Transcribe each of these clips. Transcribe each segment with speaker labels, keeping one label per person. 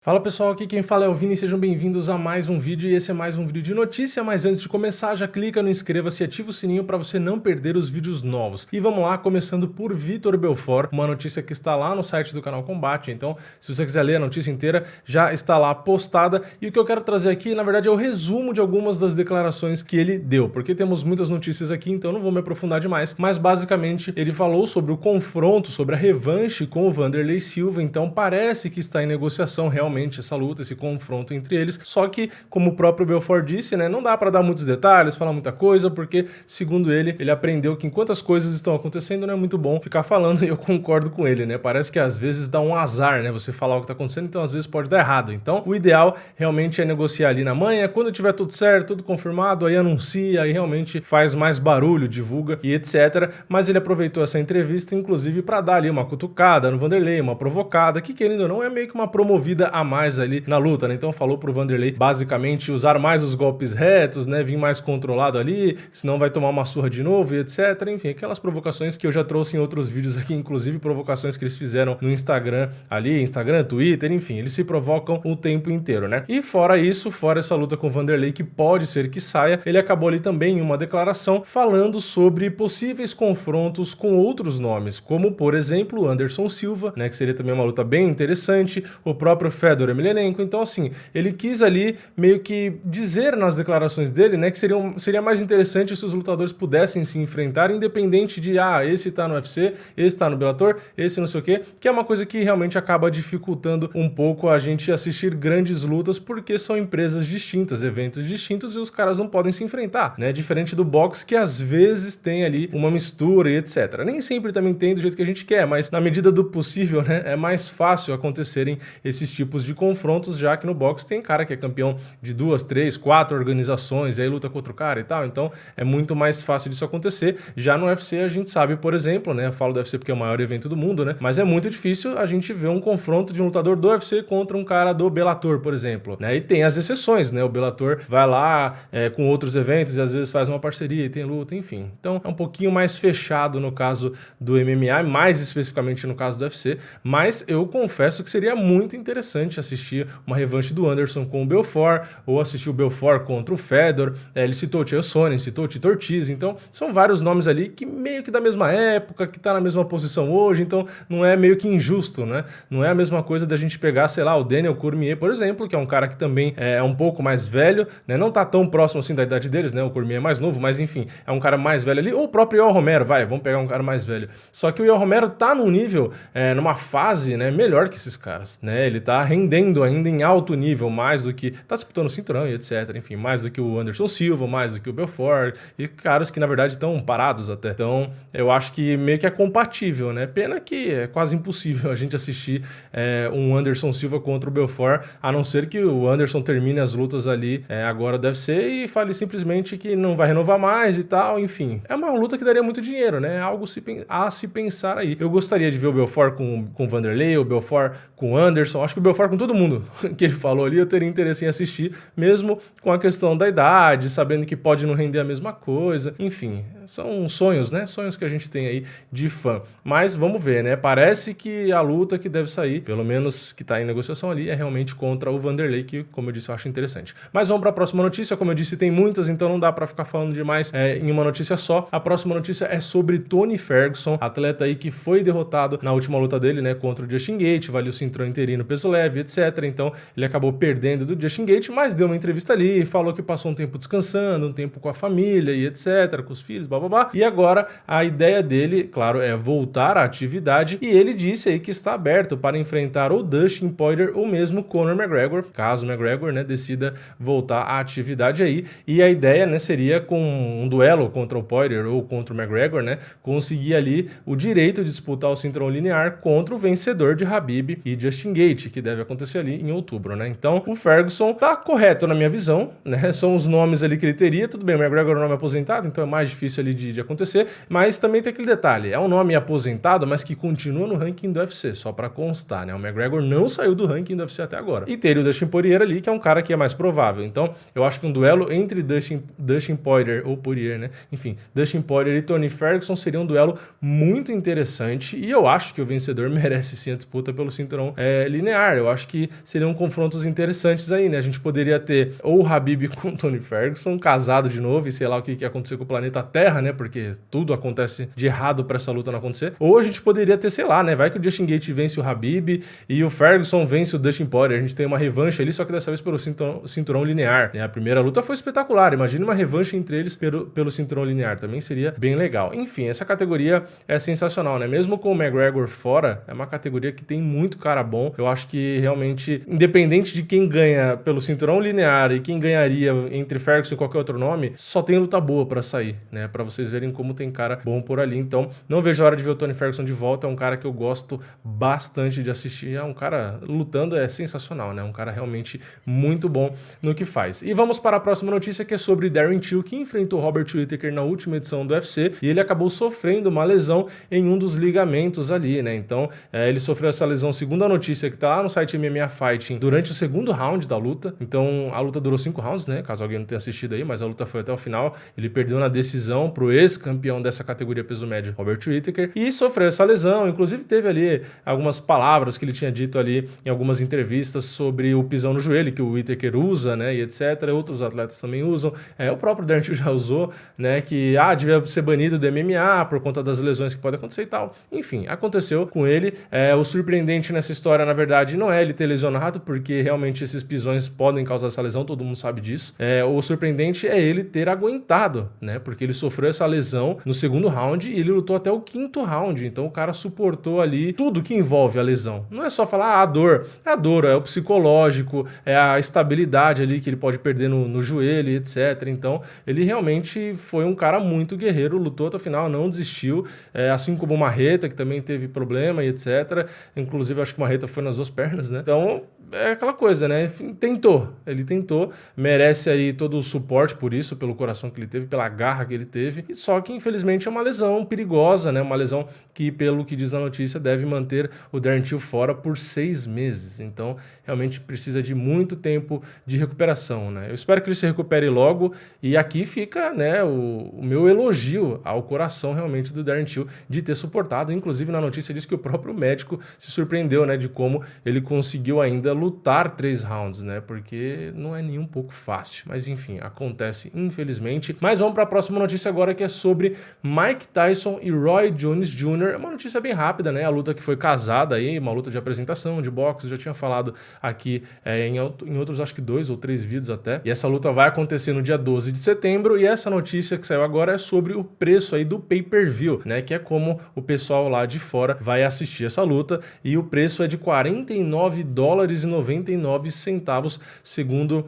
Speaker 1: Fala pessoal, aqui quem fala é o Vini, sejam bem-vindos a mais um vídeo e esse é mais um vídeo de notícia, mas antes de começar já clica no inscreva-se e ativa o sininho para você não perder os vídeos novos. E vamos lá, começando por Vitor Belfort, uma notícia que está lá no site do canal Combate, então se você quiser ler a notícia inteira já está lá postada e o que eu quero trazer aqui na verdade é o resumo de algumas das declarações que ele deu, porque temos muitas notícias aqui, então não vou me aprofundar demais, mas basicamente ele falou sobre o confronto, sobre a revanche com o Wanderlei Silva, então parece que está em negociação realmente essa luta, esse confronto entre eles, só que, como o próprio Belfort disse, né, não dá para dar muitos detalhes, falar muita coisa, porque, segundo ele aprendeu que enquanto as coisas estão acontecendo, não é muito bom ficar falando, e eu concordo com ele, né, parece que às vezes dá um azar, né, você falar o que tá acontecendo, então às vezes pode dar errado, então o ideal realmente é negociar ali na manhã, quando tiver tudo certo, tudo confirmado, aí anuncia, aí realmente faz mais barulho, divulga e etc, mas ele aproveitou essa entrevista, inclusive, para dar ali uma cutucada no Wanderlei, uma provocada, que querendo ou não, é meio que uma promovida a mais ali na luta, né? Então falou pro Wanderlei basicamente usar mais os golpes retos, né? Vir mais controlado ali, senão vai tomar uma surra de novo e etc. Enfim, aquelas provocações que eu já trouxe em outros vídeos aqui, inclusive provocações que eles fizeram no Instagram ali, Instagram, Twitter, enfim, eles se provocam o tempo inteiro, né? E fora isso, fora essa luta com o Wanderlei, que pode ser que saia, ele acabou ali também em uma declaração falando sobre possíveis confrontos com outros nomes, como por exemplo o Anderson Silva, né? Que seria também uma luta bem interessante, o próprio Fedor Emelianenko. Então assim, ele quis ali meio que dizer nas declarações dele, né, que seria mais interessante se os lutadores pudessem se enfrentar, independente de, esse tá no UFC, esse tá no Bellator, esse não sei o quê, que é uma coisa que realmente acaba dificultando um pouco a gente assistir grandes lutas, porque são empresas distintas, eventos distintos, e os caras não podem se enfrentar, né, diferente do boxe, que às vezes tem ali uma mistura e etc. Nem sempre também tem do jeito que a gente quer, mas na medida do possível, né, é mais fácil acontecerem esses tipos de confrontos, já que no boxe tem cara que é campeão de 2, 3, 4 organizações e aí luta contra o cara e tal, então é muito mais fácil disso acontecer. Já no UFC a gente sabe, por exemplo, né, eu falo do UFC porque é o maior evento do mundo, né, mas é muito difícil a gente ver um confronto de um lutador do UFC contra um cara do Bellator, por exemplo, né, e tem as exceções, né, o Bellator vai lá com outros eventos e às vezes faz uma parceria e tem luta, enfim, então é um pouquinho mais fechado no caso do MMA, mais especificamente no caso do UFC, mas eu confesso que seria muito interessante assistir uma revanche do Anderson com o Belfort, ou assistir o Belfort contra o Fedor, ele citou o Chael Sonnen, citou o Tito Ortiz, então são vários nomes ali que meio que da mesma época, que tá na mesma posição hoje, então não é meio que injusto, né? Não é a mesma coisa da gente pegar, sei lá, o Daniel Cormier, por exemplo, que é um cara que também é um pouco mais velho, né? Não tá tão próximo assim da idade deles, né? O Cormier é mais novo, mas enfim, é um cara mais velho ali, ou o próprio Yoel Romero, vamos pegar um cara mais velho. Só que o Yoel Romero tá num nível, numa fase, né, melhor que esses caras, né? Ele tá rendendo ainda em alto nível, mais do que tá disputando o cinturão e etc, enfim, mais do que o Anderson Silva, mais do que o Belfort, e caras que na verdade estão parados até. Então eu acho que meio que é compatível, né? Pena que é quase impossível a gente assistir um Anderson Silva contra o Belfort, a não ser que o Anderson termine as lutas ali agora deve ser e fale simplesmente que não vai renovar mais e tal, enfim. É uma luta que daria muito dinheiro, né? Algo a se pensar aí. Eu gostaria de ver o Belfort com o Wanderlei, o Belfort com o Anderson, acho que o Belfort com todo mundo que ele falou ali, eu teria interesse em assistir, mesmo com a questão da idade, sabendo que pode não render a mesma coisa, enfim, são sonhos, né? Sonhos que a gente tem aí de fã. Mas vamos ver, né? Parece que a luta que deve sair, pelo menos que tá em negociação ali, é realmente contra o Wanderlei, que, como eu disse, eu acho interessante. Mas vamos para a próxima notícia, como eu disse, tem muitas, então não dá para ficar falando demais em uma notícia só. A próxima notícia é sobre Tony Ferguson, atleta aí que foi derrotado na última luta dele, né, contra o Justin Gaethje, vale o cinturão interino peso leve, etc. Então ele acabou perdendo do Justin Gaethje, mas deu uma entrevista ali, falou que passou um tempo descansando, um tempo com a família e etc, com os filhos, bababá. E agora a ideia dele, claro, é voltar à atividade e ele disse aí que está aberto para enfrentar o Dustin Poirier ou mesmo Conor McGregor, caso o McGregor, né, decida voltar à atividade aí. E a ideia, né, seria com um duelo contra o Poirier ou contra o McGregor, né, conseguir ali o direito de disputar o cinturão linear contra o vencedor de Khabib e Justin Gaethje, que deve acontecer ali em outubro, né? Então, o Ferguson tá correto na minha visão, né? São os nomes ali que ele teria. Tudo bem, o McGregor é um nome aposentado, então é mais difícil ali ali de acontecer, mas também tem aquele detalhe, é um nome aposentado, mas que continua no ranking do UFC, só pra constar, né? O McGregor não saiu do ranking do UFC até agora. E teria o Dustin Poirier ali, que é um cara que é mais provável. Então, eu acho que um duelo entre Dustin Poirier, ou Poirier, né? Enfim, Dustin Poirier e Tony Ferguson seria um duelo muito interessante, e eu acho que o vencedor merece sim a disputa pelo cinturão linear. Eu acho que seriam confrontos interessantes aí, né? A gente poderia ter ou o Khabib com o Tony Ferguson, casado de novo, e sei lá o que aconteceu com o planeta Terra, né? Porque tudo acontece de errado pra essa luta não acontecer. Ou a gente poderia ter, sei lá, né? Vai que o Justin Gaethje vence o Khabib e o Ferguson vence o Dustin Poirier. A gente tem uma revanche ali, só que dessa vez pelo cinturão linear, né? A primeira luta foi espetacular. Imagina uma revanche entre eles pelo cinturão linear. Também seria bem legal. Enfim, essa categoria é sensacional, né? Mesmo com o McGregor fora, é uma categoria que tem muito cara bom. Eu acho que realmente, independente de quem ganha pelo cinturão linear e quem ganharia entre Ferguson e qualquer outro nome, só tem luta boa pra sair, né? Pra vocês verem como tem cara bom por ali. Então, não vejo a hora de ver o Tony Ferguson de volta. É um cara que eu gosto bastante de assistir. É um cara lutando, é sensacional, né? Um cara realmente muito bom no que faz. E vamos para a próxima notícia, que é sobre Darren Till, que enfrentou Robert Whittaker na última edição do UFC e ele acabou sofrendo uma lesão em um dos ligamentos ali, né? Então, ele sofreu essa lesão, segundo a notícia que tá lá no site MMA Fighting, durante o segundo round da luta. Então, a luta durou 5 rounds, né? Caso alguém não tenha assistido aí, mas a luta foi até o final. Ele perdeu na decisão pro ex-campeão dessa categoria peso médio, Robert Whittaker, e sofreu essa lesão. Inclusive, teve ali algumas palavras que ele tinha dito ali em algumas entrevistas sobre o pisão no joelho, que o Whittaker usa, né? E etc. Outros atletas também usam. O próprio Darren Till já usou, né? Que, devia ser banido do MMA por conta das lesões que podem acontecer e tal. Enfim, aconteceu com ele. O surpreendente nessa história, na verdade, não é ele ter lesionado, porque realmente esses pisões podem causar essa lesão, todo mundo sabe disso. O surpreendente é ele ter aguentado, né? Porque ele sofreu essa lesão no segundo round e ele lutou até o 5º round. Então o cara suportou ali tudo que envolve a lesão. Não é só falar, a dor. É a dor, é o psicológico, é a estabilidade ali que ele pode perder no joelho, etc. Então ele realmente foi um cara muito guerreiro, lutou até o final, não desistiu, assim como o Marreta, que também teve problema e etc. Inclusive, acho que o Marreta foi nas 2 pernas, né? Então, é aquela coisa, né? Ele tentou, merece aí todo o suporte por isso, pelo coração que ele teve, pela garra que ele teve, só que infelizmente é uma lesão perigosa, né? Uma lesão que, pelo que diz a notícia, deve manter o Darren Till fora por 6 meses, então realmente precisa de muito tempo de recuperação, né? Eu espero que ele se recupere logo, e aqui fica, né, o meu elogio ao coração realmente do Darren Till de ter suportado. Inclusive, na notícia diz que o próprio médico se surpreendeu, né, de como ele conseguiu ainda lutar 3 rounds, né? Porque não é nem um pouco fácil. Mas enfim, acontece infelizmente. Mas vamos para a próxima notícia agora, que é sobre Mike Tyson e Roy Jones Jr. É uma notícia bem rápida, né? A luta que foi casada aí, uma luta de apresentação, de boxe, já tinha falado aqui em outros, acho que 2 ou 3 vídeos até. E essa luta vai acontecer no dia 12 de setembro, e essa notícia que saiu agora é sobre o preço aí do pay-per-view, né? Que é como o pessoal lá de fora vai assistir essa luta, e o preço é de $49,99, segundo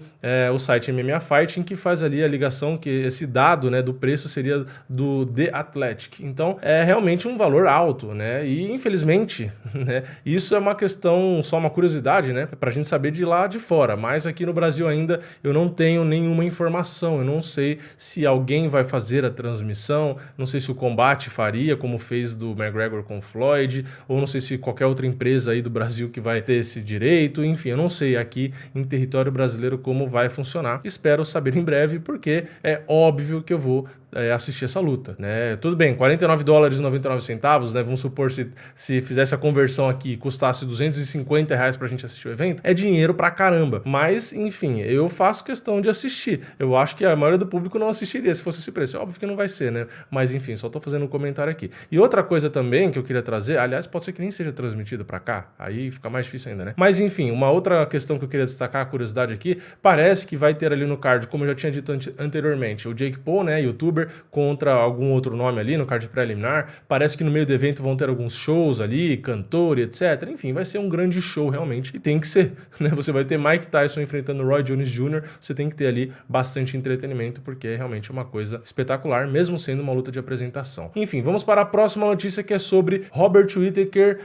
Speaker 1: o site MMA Fighting, que faz ali a ligação que esse dado, né, do preço seria do The Athletic. Então, é realmente um valor alto, né? E infelizmente, né, isso é uma questão, só uma curiosidade, né, pra gente saber de lá de fora, mas aqui no Brasil ainda eu não tenho nenhuma informação, eu não sei se alguém vai fazer a transmissão, não sei se o Combate faria, como fez do McGregor com Floyd, ou não sei se qualquer outra empresa aí do Brasil que vai ter esse direito, enfim, eu não sei aqui em território brasileiro como vai funcionar. Espero saber em breve, porque é óbvio que eu vou assistir essa luta, né? Tudo bem, $49,99, né? Vamos supor se fizesse a conversão aqui, custasse R$250 pra gente assistir o evento, é dinheiro pra caramba. Mas, enfim, eu faço questão de assistir. Eu acho que a maioria do público não assistiria se fosse esse preço. É óbvio que não vai ser, né? Mas, enfim, só tô fazendo um comentário aqui. E outra coisa também que eu queria trazer, aliás, pode ser que nem seja transmitido pra cá, aí fica mais difícil ainda, né? Mas, enfim, uma outra questão que eu queria destacar, a curiosidade aqui, parece que vai ter ali no card, como eu já tinha dito anteriormente, o Jake Paul, né, youtuber, contra algum outro nome ali no card preliminar. Parece que no meio do evento vão ter alguns shows ali, cantor e etc. Enfim, vai ser um grande show realmente, e tem que ser, né? Você vai ter Mike Tyson enfrentando Roy Jones Jr., você tem que ter ali bastante entretenimento, porque é realmente uma coisa espetacular, mesmo sendo uma luta de apresentação. Enfim, vamos para a próxima notícia, que é sobre Robert Whittaker,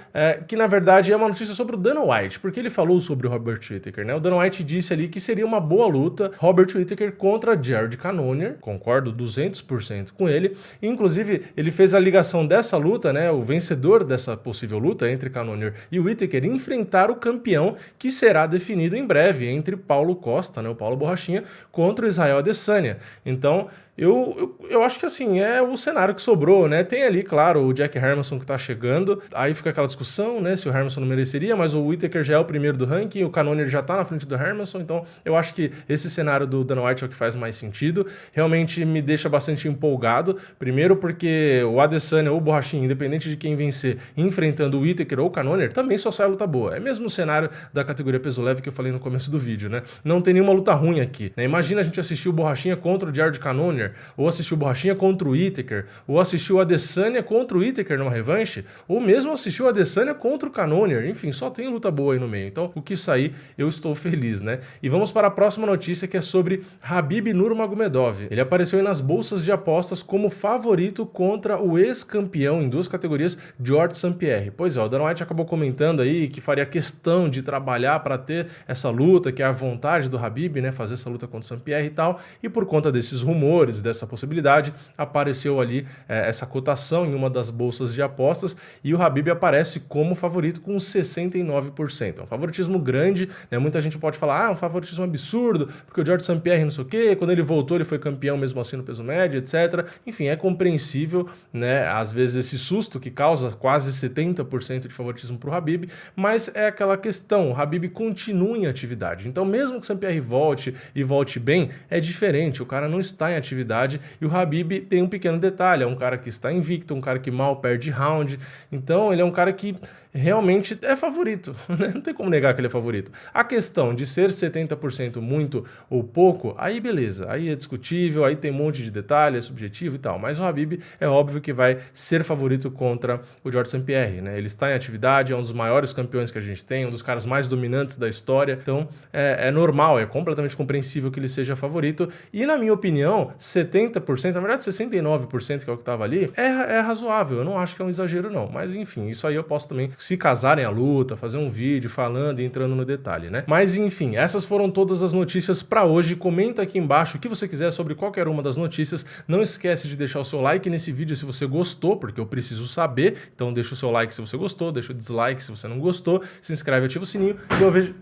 Speaker 1: que na verdade é uma notícia sobre o Dana White, porque ele falou sobre o Robert Whittaker, né? O Dana White disse ali que seria uma boa luta Robert Whittaker contra Jared Cannonier, concordo 200%, 200% com ele. Inclusive, ele fez a ligação dessa luta, né, o vencedor dessa possível luta entre Cannonier e Whittaker, enfrentar o campeão que será definido em breve entre Paulo Costa, né, o Paulo Borrachinha, contra o Israel Adesanya. Então, eu acho que assim, é o cenário que sobrou, né? Tem ali, claro, o Jack Hermansson que tá chegando, aí fica aquela discussão, né, se o Hermansson não mereceria, mas o Whittaker já é o primeiro do ranking, o Cannonier já tá na frente do Hermansson, então eu acho que esse cenário do Dana White é o que faz mais sentido, realmente me deixa bastante empolgado, primeiro porque o Adesanya ou o Borrachinha, independente de quem vencer, enfrentando o Whittaker ou o Cannonier, também só sai luta boa, é mesmo o cenário da categoria peso leve que eu falei no começo do vídeo, né? Não tem nenhuma luta ruim aqui, né? Imagina a gente assistir o Borrachinha contra o Jared Cannonier, ou assistir o Borrachinha contra o Whittaker, ou assistir o Adesanya contra o Whittaker numa revanche, ou mesmo assistir o Adesanya contra o Cannonier, enfim, só tem luta boa aí no meio. Então, o que sair, eu estou feliz, né? E vamos para a próxima notícia, que é sobre Khabib Nurmagomedov. Ele apareceu aí nas bolsas de apostas como favorito contra o ex-campeão em duas categorias, George St. Pierre. Pois é, o Dana White acabou comentando aí que faria questão de trabalhar para ter essa luta, que é a vontade do Khabib, né, fazer essa luta contra o St. Pierre e tal, e por conta desses rumores, dessa possibilidade, apareceu ali essa cotação em uma das bolsas de apostas e o Khabib aparece como favorito com 69%. É um favoritismo grande, né? Muita gente pode falar, é um favoritismo absurdo, porque o George St. Pierre não sei o quê, quando ele voltou ele foi campeão mesmo assim no peso médio, etc. Enfim, é compreensível, né? Às vezes esse susto que causa quase 70% de favoritismo para o Khabib, mas é aquela questão, o Khabib continua em atividade. Então, mesmo que o St. Pierre volte e volte bem, é diferente, o cara não está em atividade. E o Khabib tem um pequeno detalhe, é um cara que está invicto, um cara que mal perde round, então ele é um cara que realmente é favorito, né? Não tem como negar que ele é favorito. A questão de ser 70% muito ou pouco, aí beleza, aí é discutível, aí tem um monte de detalhe, é subjetivo e tal, mas o Khabib é óbvio que vai ser favorito contra o George St. Pierre, né? Ele está em atividade, é um dos maiores campeões que a gente tem, um dos caras mais dominantes da história, então é normal, é completamente compreensível que ele seja favorito, e na minha opinião, 70%, na verdade 69%, que é o que estava ali, é razoável, eu não acho que é um exagero não, mas enfim, isso aí eu posso também, se casarem a luta, fazer um vídeo falando e entrando no detalhe, né? Mas enfim, essas foram todas as notícias para hoje. Comenta aqui embaixo o que você quiser sobre qualquer uma das notícias. Não esquece de deixar o seu like nesse vídeo se você gostou, porque eu preciso saber. Então deixa o seu like se você gostou, deixa o dislike se você não gostou, se inscreve, ativa o sininho e eu vejo...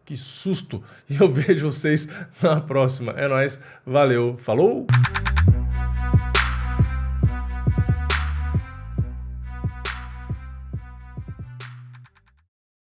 Speaker 1: Que susto! E eu vejo vocês na próxima. É nóis, valeu, falou!